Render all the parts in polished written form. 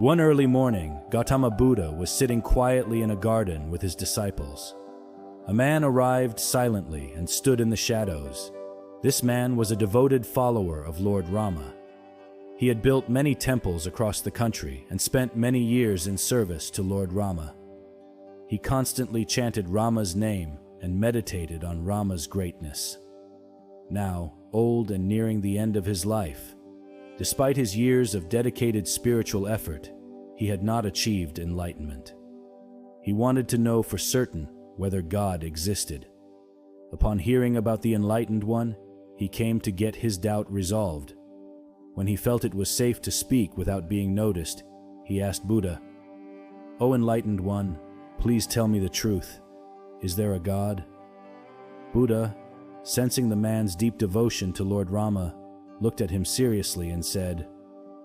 One early morning, Gautama Buddha was sitting quietly in a garden with his disciples. A man arrived silently and stood in the shadows. This man was a devoted follower of Lord Rama. He had built many temples across the country and spent many years in service to Lord Rama. He constantly chanted Rama's name and meditated on Rama's greatness. Now, old and nearing the end of his life, despite his years of dedicated spiritual effort, he had not achieved enlightenment. He wanted to know for certain whether God existed. Upon hearing about the Enlightened One, he came to get his doubt resolved. When he felt it was safe to speak without being noticed, he asked Buddha, "O Enlightened One, please tell me the truth. Is there a God?" Buddha, sensing the man's deep devotion to Lord Rama, looked at him seriously and said,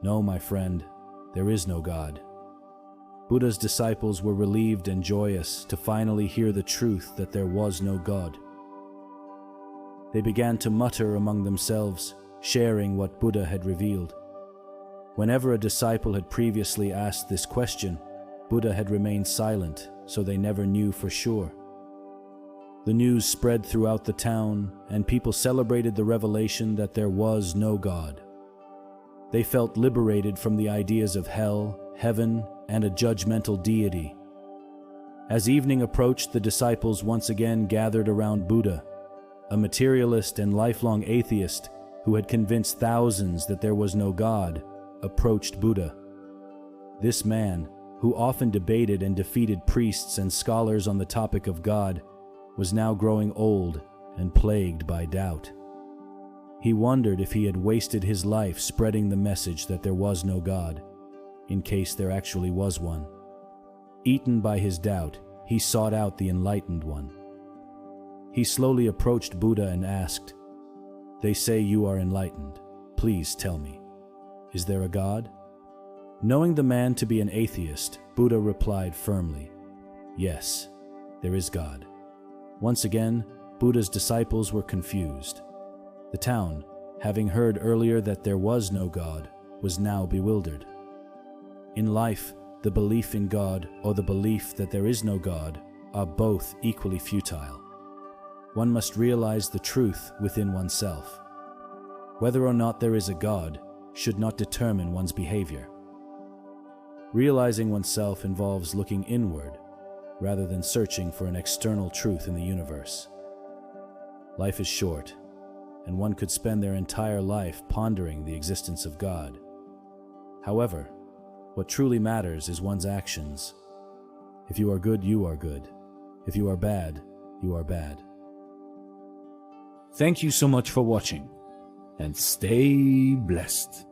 "No, my friend, there is no God." Buddha's disciples were relieved and joyous to finally hear the truth that there was no God. They began to mutter among themselves, sharing what Buddha had revealed. Whenever a disciple had previously asked this question, Buddha had remained silent, so they never knew for sure. The news spread throughout the town, and people celebrated the revelation that there was no God. They felt liberated from the ideas of hell, heaven, and a judgmental deity. As evening approached, the disciples once again gathered around Buddha. A materialist and lifelong atheist who had convinced thousands that there was no God approached Buddha. This man, who often debated and defeated priests and scholars on the topic of God, was now growing old and plagued by doubt. He wondered if he had wasted his life spreading the message that there was no God, in case there actually was one. Eaten by his doubt, he sought out the Enlightened One. He slowly approached Buddha and asked, "They say you are enlightened. Please tell me, is there a God?" Knowing the man to be an atheist, Buddha replied firmly, "Yes, there is God." Once again, Buddha's disciples were confused. The town, having heard earlier that there was no God, was now bewildered. In life, the belief in God or the belief that there is no God are both equally futile. One must realize the truth within oneself. Whether or not there is a God should not determine one's behavior. Realizing oneself involves looking inward rather than searching for an external truth in the universe. Life is short, and one could spend their entire life pondering the existence of God. However, what truly matters is one's actions. If you are good, you are good. If you are bad, you are bad. Thank you so much for watching, and stay blessed.